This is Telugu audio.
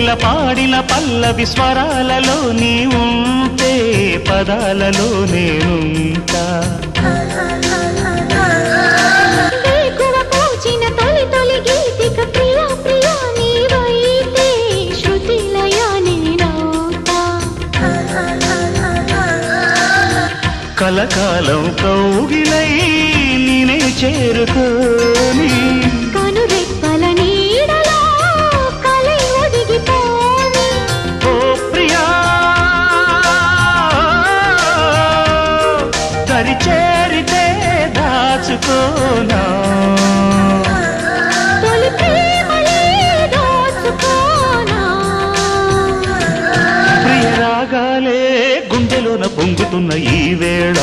కోకిల పాడిన పల్లవి స్వరాలలో నీ ఉంటే పదాలలో నేనుంటా కలకాలం కౌగిలై నేనే చేరుకోని కనురెప్పల నీడలో కలై ఒదిగిపోని ఓ ప్రియా దరి చేరితే దాచుకోనా తొలి ప్రేమలే దోచుకోనా ప్రియ రాగాలే గుండెలోన పొంగుతున్న ఈ వేళ